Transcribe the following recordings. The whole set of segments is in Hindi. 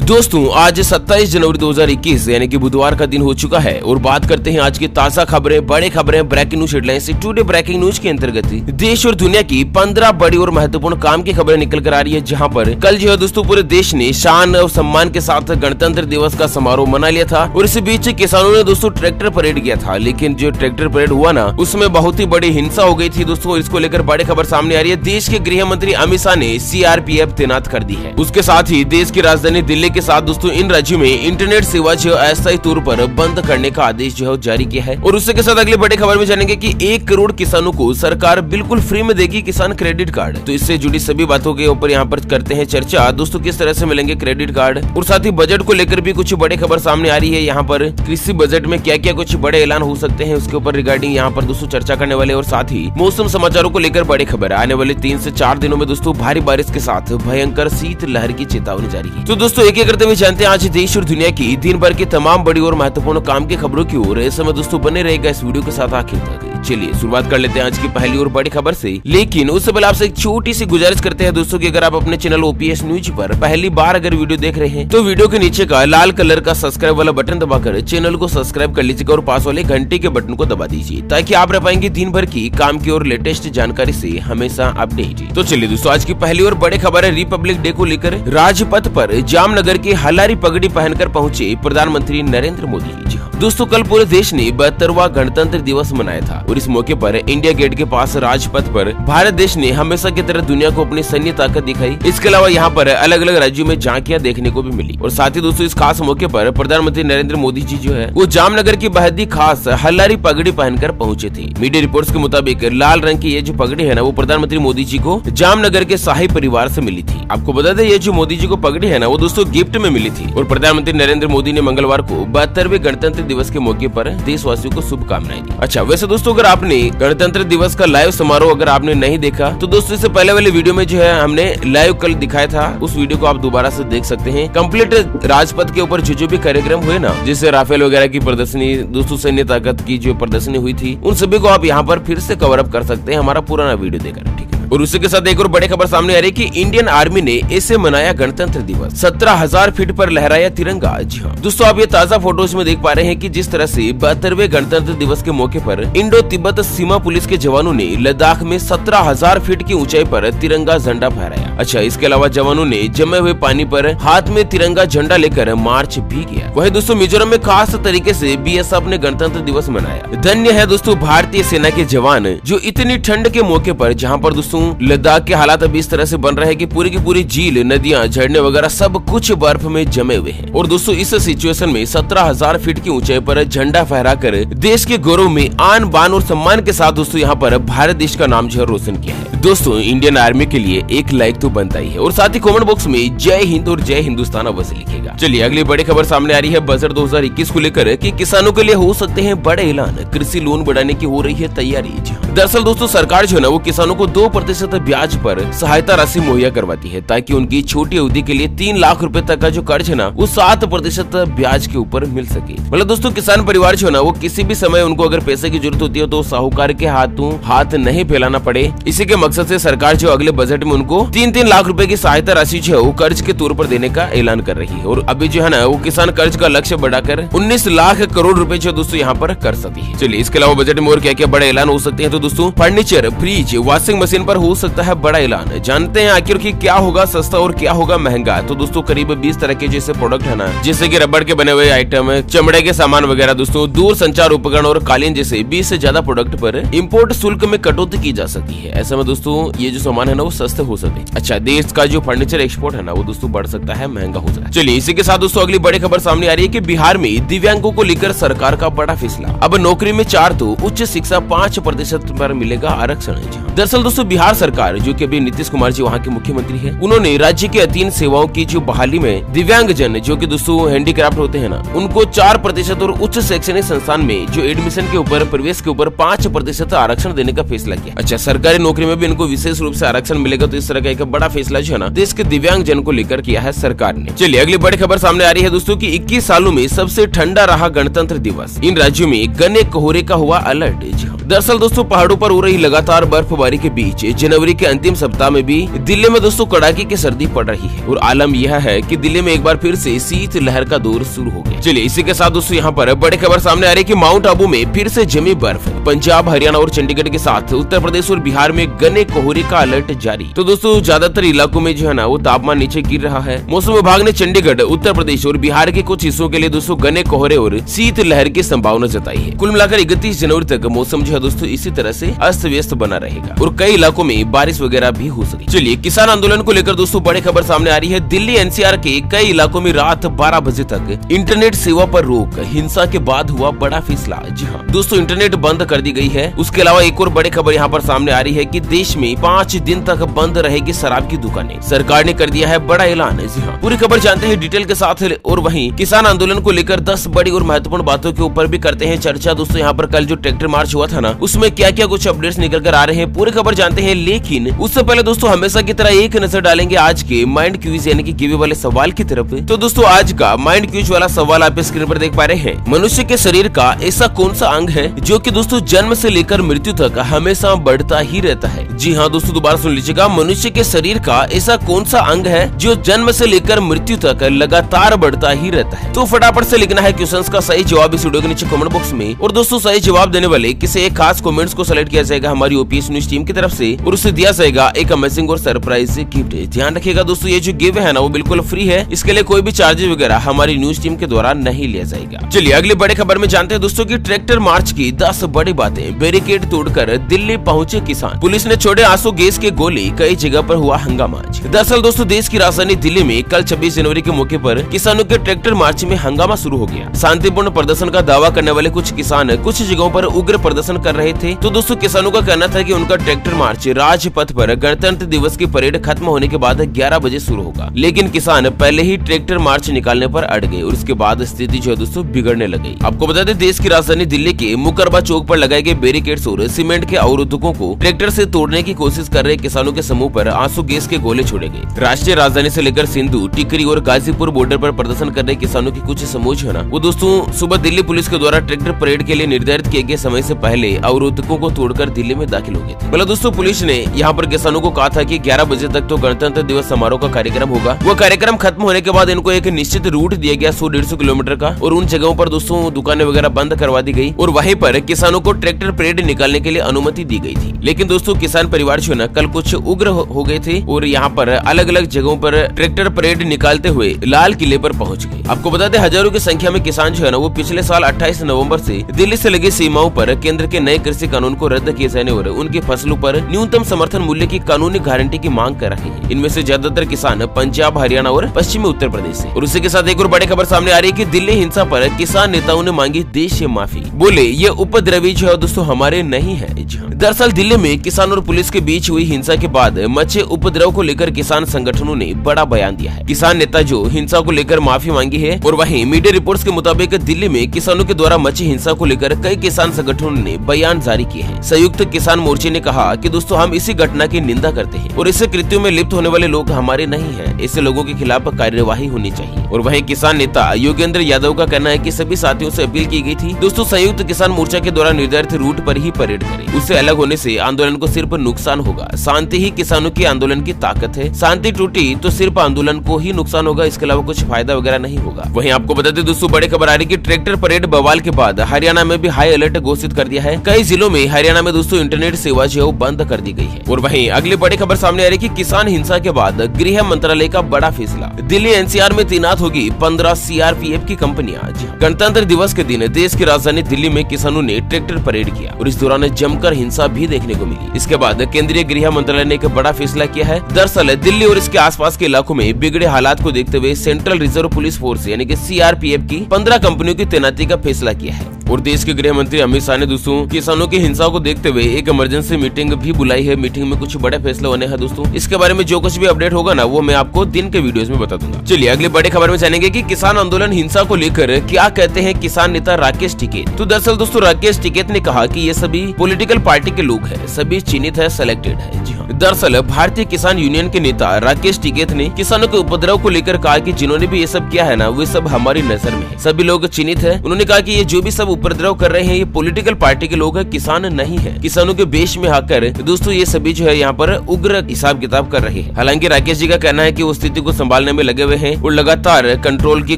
दोस्तों आज 27 जनवरी 2021 यानी कि बुधवार का दिन हो चुका है और बात करते हैं आज की ताजा खबरें, बड़े खबरें, breaking news headlines. Today breaking news के अंतर्गत देश और दुनिया की 15 बड़ी और महत्वपूर्ण काम की खबरें निकल कर आ रही है, जहां पर कल जो है दोस्तों पूरे देश ने शान और सम्मान के साथ गणतंत्र दिवस का समारोह मना लिया था और इसी बीच किसानों ने दोस्तों ट्रैक्टर परेड किया था। लेकिन जो ट्रैक्टर परेड हुआ ना, उसमें बहुत ही बड़ी हिंसा हो गई थी दोस्तों। इसको लेकर बड़ी खबर सामने आ रही है। देश के गृह मंत्री अमित शाह ने CRPF तैनात कर दी है। उसके साथ ही देश की राजधानी दिल्ली के साथ दोस्तों इन राज्यों में इंटरनेट सेवा जो अस्थायी तौर पर बंद करने का आदेश जो है जारी किया है। और उसके के साथ अगली बड़ी खबर में जानेंगे कि 1 करोड़ किसानों को सरकार बिल्कुल फ्री में देगी किसान क्रेडिट कार्ड। तो इससे जुड़ी सभी बातों के ऊपर यहाँ पर करते हैं चर्चा दोस्तों, किस तरह से मिलेंगे क्रेडिट कार्ड। और साथ ही बजट को लेकर भी कुछ बड़ी खबर सामने आ रही है। यहाँ पर कृषि बजट में क्या क्या कुछ बड़े ऐलान हो सकते हैं, उसके ऊपर रिगार्डिंग यहाँ पर दोस्तों चर्चा करने वाले। और साथ ही मौसम समाचारों को लेकर बड़ी खबर, आने वाले 3 से 4 दिनों में दोस्तों भारी बारिश के साथ भयंकर शीत लहर की चेतावनी जारी है। तो दोस्तों एक एक करते हुए जानते हैं आज देश और दुनिया की दिन भर की तमाम बड़ी और महत्वपूर्ण काम की खबरों की ओर। इस समय दोस्तों बने रहेगा इस वीडियो के साथ आखिर तक। चलिए शुरुआत कर लेते हैं आज की पहली और बड़ी खबर से। लेकिन उससे पहले आपसे एक छोटी सी गुजारिश करते हैं दोस्तों कि अगर आप अपने चैनल OPS न्यूज पर पहली बार अगर वीडियो देख रहे हैं तो वीडियो के नीचे का लाल कलर का सब्सक्राइब वाला बटन दबाकर चैनल को सब्सक्राइब कर लीजिएगा और पास वाले घंटे के बटन को दबा दीजिए, ताकि आप रह पाएंगे दिन भर की काम की और लेटेस्ट जानकारी से हमेशा अपडेट। तो चलिए दोस्तों आज की पहली और बड़ी खबर है रिपब्लिक डे को लेकर। राजपथ पर जामनगर की हलारी पगड़ी पहनकर पहुंचे प्रधानमंत्री नरेंद्र मोदी। दोस्तों कल पूरे देश ने 72वां गणतंत्र दिवस मनाया था और इस मौके पर इंडिया गेट के पास राजपथ पर भारत देश ने हमेशा की तरह दुनिया को अपनी सैन्य ताकत दिखाई। इसके अलावा यहाँ पर अलग अलग राज्यों में झांकियां देखने को भी मिली। और साथ ही दोस्तों इस खास मौके पर प्रधानमंत्री नरेंद्र मोदी जी जो है वो जामनगर की बेहद ही खास हल्लारी पगड़ी पहनकर पहुंचे थे। मीडिया रिपोर्ट्स के मुताबिक लाल रंग की ये जो पगड़ी है ना, वो प्रधानमंत्री मोदी जी को जामनगर के शाही परिवार से मिली थी। आपको बता दें ये जो मोदी जी को पगड़ी है ना, वो दोस्तों गिफ्ट में मिली थी। और प्रधानमंत्री नरेंद्र मोदी ने मंगलवार को 72वें गणतंत्र दिवस के मौके पर देशवासियों को शुभकामनाएं दी। अच्छा वैसे दोस्तों अगर आपने गणतंत्र दिवस का लाइव समारोह अगर आपने नहीं देखा तो दोस्तों इससे पहले वाले वीडियो में जो है हमने लाइव कल दिखाया था, उस वीडियो को आप दोबारा से देख सकते हैं। कंप्लीट राजपथ के ऊपर जो भी कार्यक्रम हुए ना, जिससे राफेल वगैरह की प्रदर्शनी, दोस्तों सैन्य ताकत की जो प्रदर्शनी हुई थी, उन सभी को आप यहाँ पर फिर से कवर अप कर सकते हैं हमारा पुराना वीडियो देखकर, ठीक है। और उसी के साथ एक और बड़ी खबर सामने आ रही है कि इंडियन आर्मी ने ऐसे मनाया गणतंत्र दिवस, 17,000 फीट पर लहराया तिरंगा। जी हाँ दोस्तों आप ये ताजा फोटोज में देख पा रहे हैं कि जिस तरह से 72वें गणतंत्र दिवस के मौके पर इंडो तिब्बत सीमा पुलिस के जवानों ने लद्दाख में 17,000 फीट की ऊंचाई पर तिरंगा झंडा फहराया। अच्छा इसके अलावा जवानों ने जमे हुए पानी पर हाथ में तिरंगा झंडा लेकर मार्च भी किया। वही दोस्तों मिजोरम में खास तरीके से BSF ने गणतंत्र दिवस मनाया। धन्य है दोस्तों भारतीय सेना के जवान जो इतनी ठंड के मौके पर, जहाँ पर दोस्तों लद्दाख के हालात अभी इस तरह से बन रहे हैं कि पूरी की पूरी झील, नदियां, झरने वगैरह सब कुछ बर्फ में जमे हुए हैं। और दोस्तों इस सिचुएशन में 17,000 फीट की ऊंचाई पर झंडा फहराकर देश के गौरव में आन बान और सम्मान के साथ दोस्तों यहाँ पर भारत देश का नाम जो है रोशन किया है। दोस्तों इंडियन आर्मी के लिए एक लाइक तो बनता ही है। और साथ ही कमेंट बॉक्स में जय हिंद और जय हिंदुस्तान अवश्य लिखेगा। चलिए अगली बड़ी खबर सामने आ रही है बजट 2021 को लेकर कि किसानों के लिए हो सकते हैं बड़े ऐलान, कृषि लोन बढ़ाने की हो रही है तैयारी। दरअसल दोस्तों सरकार जो है ना वो किसानों को 2% ब्याज पर सहायता राशि मुहैया करवाती है, ताकि उनकी छोटी अवधि के लिए 3 लाख रुपए तक का जो कर्ज है ना वो 7% ब्याज के ऊपर मिल सके। मतलब दोस्तों किसान परिवार जो है ना वो किसी भी समय उनको अगर पैसे की जरूरत होती है तो साहूकार के हाथों हाथ नहीं फैलाना पड़े। इसी के मकसद से सरकार जो अगले बजट में उनको 3-3 लाख रुपए की सहायता राशि जो है वो कर्ज के तौर पर देने का ऐलान कर रही है। और अभी जो है ना वो किसान कर्ज का लक्ष्य बढ़ाकर 19 लाख करोड़ रुपए जो दोस्तों यहाँ पर कर सकती है। चलिए इसके अलावा बजट में और क्या क्या बड़े ऐलान हो सकते हैं, तो दोस्तों फर्नीचर, फ्रिज, वॉशिंग मशीन पर हो सकता है बड़ा ऐलान। जानते हैं आखिर की क्या होगा सस्ता और क्या होगा महंगा। तो दोस्तों करीब 20 तरह के जैसे प्रोडक्ट है ना, जैसे कि रबड़ के बने हुए आइटम, चमड़े के सामान वगैरह, दोस्तों दूर संचार उपकरण और कालीन जैसे 20 से ज्यादा प्रोडक्ट पर इंपोर्ट शुल्क में कटौती की जा सकती है। ऐसे में दोस्तों ये जो सामान है ना वो सस्ते हो सकते। अच्छा देश का जो फर्नीचर एक्सपोर्ट है ना वो दोस्तों बढ़ सकता है, महंगा हो सकता है। चलिए इसी के साथ दोस्तों अगली बड़ी खबर सामने आ रही है कि बिहार में दिव्यांगों को लेकर सरकार का बड़ा फैसला। अब नौकरी में 4 तो उच्च शिक्षा 5% पर मिलेगा आरक्षण। दरअसल दोस्तों बिहार सरकार जो कि अभी नीतीश कुमार जी वहाँ के मुख्यमंत्री है, उन्होंने राज्य के अधीन सेवाओं की जो बहाली में दिव्यांग जन जो कि दोस्तों हैंडीक्राफ्ट होते हैं ना, उनको 4% और उच्च शैक्षणिक संस्थान में जो एडमिशन के ऊपर, प्रवेश के ऊपर 5% आरक्षण देने का फैसला किया। अच्छा सरकारी नौकरी में भी इनको विशेष रूप से आरक्षण मिलेगा। तो इस तरह का एक बड़ा फैसला जो है ना देश के दिव्यांग जन को लेकर किया है सरकार ने। चलिए अगली बड़ी खबर सामने आ रही है दोस्तों की 21 सालों में सबसे ठंडा रहा गणतंत्र दिवस। इन राज्यों में घने कोहरे का हुआ अलर्ट। दरअसल दोस्तों पहाड़ों पर हो रही लगातार बर्फबारी बर्फबारी के बीच जनवरी के अंतिम सप्ताह में भी दिल्ली में दोस्तों कड़ाके की सर्दी पड़ रही है और आलम यह है कि दिल्ली में एक बार फिर से शीत लहर का दौर शुरू हो गया। चलिए इसी के साथ दोस्तों यहाँ पर बड़ी खबर सामने आ रही है कि माउंट आबू में फिर से जमी बर्फ। पंजाब, हरियाणा और चंडीगढ़ के साथ उत्तर प्रदेश और बिहार में घने कोहरे का अलर्ट जारी। तो दोस्तों ज्यादातर इलाकों में जो है ना वो तापमान नीचे गिर रहा है। मौसम विभाग ने चंडीगढ़, उत्तर प्रदेश और बिहार के कुछ हिस्सों के लिए दोस्तों घने कोहरे और शीत लहर की संभावना जताई है। कुल मिलाकर 31 जनवरी तक मौसम जो है दोस्तों इसी तरह से अस्त व्यस्त बना रहेगा और कई इलाकों में बारिश वगैरह भी हो सकती है। चलिए किसान आंदोलन को लेकर दोस्तों बड़ी खबर सामने आ रही है। दिल्ली एनसीआर के कई इलाकों में रात 12 बजे तक इंटरनेट सेवा पर रोक। हिंसा के बाद हुआ बड़ा फैसला। जी हाँ दोस्तों इंटरनेट बंद कर दी गई है। उसके अलावा एक और बड़ी खबर यहाँ पर सामने आ रही है कि देश में 5 दिन तक बंद रहेगी शराब की दुकानें। सरकार ने कर दिया है बड़ा ऐलान। जी हाँ पूरी खबर जानते हैं डिटेल के साथ और वहीं किसान आंदोलन को लेकर 10 बड़ी और महत्वपूर्ण बातों के ऊपर भी करते हैं चर्चा। दोस्तों यहाँ पर कल जो ट्रैक्टर मार्च हुआ था ना उसमें क्या क्या कुछ अपडेट्स निकल कर आ रहे हैं पूरी खबर जानते हैं। लेकिन उससे पहले दोस्तों हमेशा की तरह एक नजर डालेंगे आज के माइंड क्विज यानी कि गिवे वाले सवाल की तरफ। तो दोस्तों आज का माइंड क्विज वाला सवाल आप स्क्रीन पर देख पा रहे हैं। मनुष्य के शरीर का ऐसा कौन सा अंग है जो कि दोस्तों जन्म से लेकर मृत्यु तक हमेशा बढ़ता ही रहता है? जी हाँ दोस्तों दोबारा सुन लीजिएगा। मनुष्य के शरीर का ऐसा कौन सा अंग है जो जन्म से लेकर मृत्यु तक लगातार बढ़ता ही रहता है? तो फटाफट से लिखना है क्वेश्चंस का सही जवाब इस वीडियो के नीचे कमेंट बॉक्स में। और दोस्तों सही जवाब देने वाले किसी एक खास कमेंट्स को सेलेक्ट किया जाएगा हमारी ओपीएस न्यूज टीम की तरफ से और उसे दिया जाएगा एक अमेजिंग और सरप्राइज गिफ्ट। ध्यान रखिएगा दोस्तों ये जो गिव है ना वो बिल्कुल फ्री है। इसके लिए कोई भी चार्जेस वगैरह हमारी न्यूज टीम के द्वारा नहीं लिया जाएगा। चलिए अगली बड़ी खबर में जानते हैं दोस्तों की ट्रैक्टर मार्च की 10 बड़ी बातें। बैरिकेड तोड़कर दिल्ली पहुंचे किसान। पुलिस ने छोड़े आंसू गैस के गोले। कई जगह पर हुआ हंगामा। दरअसल दोस्तों देश की राजधानी दिल्ली में कल 26 जनवरी के मौके पर किसानों के ट्रैक्टर मार्च में हंगामा शुरू हो गया। शांतिपूर्ण प्रदर्शन का दावा करने वाले कुछ किसान कुछ जगहों पर उग्र प्रदर्शन कर रहे थे। तो दोस्तों किसानों का कहना था कि उनका ट्रैक्टर मार्च राजपथ पर गणतंत्र दिवस की परेड खत्म होने के बाद 11 बजे शुरू होगा। लेकिन किसान पहले ही ट्रैक्टर मार्च निकालने पर अड़ गए और उसके बाद स्थिति जो है दोस्तों बिगड़ने लगी। आपको बता दें देश की राजधानी दिल्ली के मुकरबा चौक पर लगाए गए बैरिकेड्स और सीमेंट के अवरोधकों को ट्रैक्टर से तोड़ने की कोशिश कर रहे किसानों के समूह पर आंसू गैस के गोले छोड़े गए। राष्ट्रीय राजधानी से लेकर सिंधु, टिकरी और गाजीपुर बॉर्डर पर प्रदर्शन कर रहे किसानों की कुछ समूह है ना वो दोस्तों सुबह दिल्ली पुलिस के द्वारा ट्रैक्टर परेड के लिए निर्धारित किए गए समय से पहले अवरोधकों को तोड़कर दिल्ली में दाखिल हो गए थे। पहले दोस्तों पुलिस ने यहाँ पर किसानों को कहा था कि 11 बजे तक तो गणतंत्र दिवस समारोह का कार्यक्रम होगा। वो कार्यक्रम खत्म होने के बाद इनको एक निश्चित रूट दिया गया 100-150 किलोमीटर का और उन जगहों पर दोस्तों दुकानें वगैरह बंद करवा दी गई और वहीं पर किसानों को ट्रैक्टर परेड निकालने के लिए अनुमति दी गई थी। लेकिन दोस्तों किसान परिवार जो है कल कुछ उग्र हो गए थे और यहाँ पर अलग अलग जगहों पर ट्रैक्टर परेड निकालते हुए लाल किले पर पहुंच गए। आपको बता दें हजारों की संख्या में किसान जो है ना वो पिछले साल 28 नवंबर से दिल्ली से लगी सीमाओं पर केंद्र के नए कृषि कानून को रद्द किए जाने और उनकी फसलों पर न्यूनतम समर्थन मूल्य की कानूनी गारंटी की मांग कर रहे हैं। इनमें से ज्यादातर किसान पंजाब, हरियाणा और पश्चिमी उत्तर प्रदेश से। और उसी के साथ एक और बड़ी खबर सामने आ रही है कि दिल्ली हिंसा पर किसान नेताओं ने मांगी देश से माफी। बोले ये उपद्रवी जो है दोस्तों हमारे नहीं है। दरअसल दिल्ली में किसान और पुलिस के बीच हुई हिंसा के बाद मचे उपद्रव को लेकर किसान संगठनों ने बड़ा बयान दिया है। किसान नेता जो हिंसा को लेकर माफी मांगी है और वहीं मीडिया रिपोर्ट्स के मुताबिक दिल्ली में किसानों के द्वारा मची हिंसा को लेकर कई किसान संगठनों ने बयान जारी किए हैं। संयुक्त किसान मोर्चे ने कहा कि दोस्तों हम इसी घटना की निंदा करते हैं और इससे कृत्यों में लिप्त होने वाले लोग हमारे नहीं हैं। ऐसे लोगों के खिलाफ कार्यवाही होनी चाहिए। और वहीं किसान नेता योगेंद्र यादव का कहना है कि सभी साथियों से अपील की गई थी दोस्तों संयुक्त किसान मोर्चा के द्वारा निर्धारित रूट पर ही परेड करें। उससे अलग होने से आंदोलन को सिर्फ नुकसान होगा। शांति ही किसानों के आंदोलन की ताकत है। शांति टूटी तो सिर्फ आंदोलन को ही नुकसान होगा, इसके अलावा कुछ फायदा वगैरह नहीं होगा। वहीं आपको बता दें दोस्तों बड़ी खबर आ रही है कि ट्रैक्टर परेड बवाल के बाद हरियाणा में भी हाई अलर्ट घोषित कर दिया है। कई जिलों में हरियाणा में दोस्तों इंटरनेट सेवा जो बंद कर दी गई है। और वहीं अगली बड़ी खबर सामने आ रही है कि किसान हिंसा के बाद गृह मंत्रालय का बड़ा फैसला। दिल्ली एनसीआर में तैनात होगी 15 सीआरपीएफ की कंपनियां। गणतंत्र दिवस के दिन देश की राजधानी दिल्ली में किसानों ने ट्रैक्टर परेड किया और इस दौरान जमकर हिंसा भी देखने को मिली। इसके बाद केंद्रीय गृह मंत्रालय ने एक बड़ा फैसला किया है। दरअसल दिल्ली और इसके आसपास के इलाकों में बिगड़े हालात को देखते हुए सेंट्रल रिजर्व पुलिस फोर्स यानी कि सीआरपीएफ की 15 कंपनियों की तैनाती का फैसला किया है। और देश के गृह मंत्री अमित शाह ने दोस्तों किसानों की हिंसा को देखते हुए एक इमरजेंसी मीटिंग भी बुलाई है। मीटिंग में कुछ बड़े फैसले होने हैं दोस्तों। इसके बारे में जो कुछ भी अपडेट होगा ना वो मैं आपको दिन के वीडियोस में बता दूंगा। चलिए अगली बड़ी खबर में जानेंगे कि किसान आंदोलन हिंसा को लेकर क्या कहते हैं किसान नेता राकेश टिकैत। तो दरअसल दोस्तों राकेश टिकैत ने कहा कि ये सभी पॉलिटिकल पार्टी के लोग हैं, सभी चिन्हित है, सिलेक्टेड है। जी हाँ, दरअसल भारतीय किसान यूनियन के नेता राकेश टिकैत ने किसानों के उपद्रव को लेकर कहा कि जिन्होंने भी ये सब किया है ना वे सब हमारी नजर में है, सभी लोग चिन्हित है। उन्होंने कहा कि ये जो भी सब उपद्रव कर रहे हैं ये पॉलिटिकल पार्टी के लोग हैं, किसान नहीं है। किसानों के बेश में दिखाकर दोस्तों ये सभी जो है यहाँ पर उग्र हिसाब किताब कर रहे हैं। हालांकि राकेश जी का कहना है कि वो स्थिति को संभालने में लगे हुए हैं और लगातार कंट्रोल की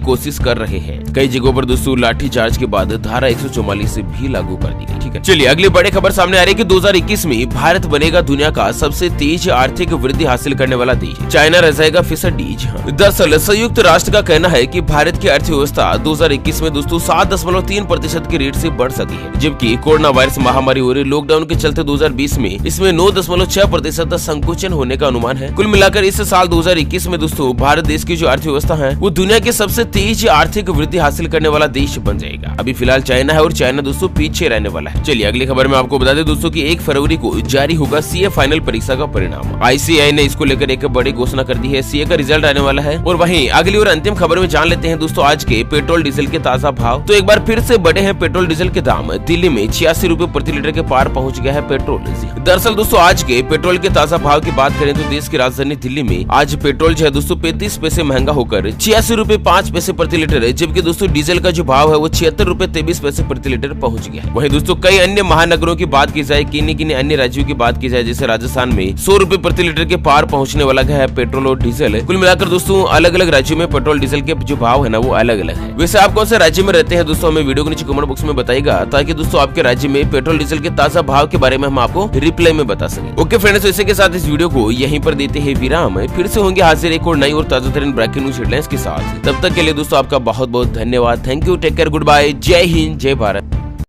कोशिश कर रहे हैं। कई जगहों पर दोस्तों लाठीचार्ज के बाद धारा 144 भी लागू कर दी गई। ठीक है, चलिए अगली बड़ी खबर सामने आ रही है कि 2021 में भारत बनेगा दुनिया का सबसे तेज आर्थिक वृद्धि हासिल करने वाला देश। चाइना रह जाएगा फिसडी। दरअसल संयुक्त राष्ट्र का कहना है कि भारत की अर्थव्यवस्था 2021 में दोस्तों 7.3% की रेट से बढ़ सकी है, जबकि कोरोना वायरस महामारी और लॉकडाउन के चलते 2020 में इसमें 9.6% संकुचन होने का अनुमान है। कुल मिलाकर इस साल 2021 में दोस्तों भारत देश की जो अर्थव्यवस्था है वो दुनिया के सबसे तेज आर्थिक वृद्धि हासिल करने वाला देश बन जाएगा। अभी फिलहाल चाइना है और चाइना दोस्तों पीछे रहने वाला है। चलिए अगली खबर में आपको बता दें दोस्तों कि 1 फरवरी को जारी होगा सीए फाइनल परीक्षा का परिणाम। आईसीएआई ने इसको लेकर एक बड़ी घोषणा कर दी है। सीए का रिजल्ट आने वाला है। और वहीं अगली और अंतिम खबर में जान लेते हैं दोस्तों आज के पेट्रोल डीजल के ताजा भाव। तो एक बार फिर से बढ़े हैं पेट्रोल डीजल के दाम। दिल्ली में 86 रुपए प्रति लीटर के पार पहुंच गया है पेट्रोल। दरअसल दोस्तों आज के पेट्रोल के ताजा भाव की बात करें तो देश की राजधानी दिल्ली में आज पेट्रोल जो है दोस्तों 35 पैसे महंगा होकर 86 रुपए 5 पैसे प्रति लीटर है, जबकि दोस्तों डीजल का जो भाव है वो 76 रुपए 23 पैसे प्रति लीटर पहुंच गया है। वहीं दोस्तों कई अन्य महानगरों की बात की जाए, किन्हीं अन्य राज्यों की बात की जाए, जैसे राजस्थान में 100 रुपए प्रति लीटर के पार पहुंचने वाला है पेट्रोल और डीजल। कुल मिलाकर दोस्तों अलग अलग राज्यों में पेट्रोल डीजल के जो भाव है ना वो अलग अलग है। वैसे आप कौन से राज्य में रहते हैं दोस्तों, हमें वीडियो के नीचे कमेंट बॉक्स में बताइएगा, ताकि दोस्तों आपके राज्य में पेट्रोल डीजल के ताजा भाव के बारे में हम आपको रिप्लाई में बता सकें। ओके फ्रेंड्स, इसी के साथ इस वीडियो को यहीं पर देते हैं विराम। फिर से होंगे हाजिर एक और नई और ताजा तरीन ब्रेकिंग न्यूज हेडलाइंस के साथ। तब तक के लिए दोस्तों आपका बहुत बहुत धन्यवाद। Thank you, take care, goodbye, जय हिंद, जय भारत।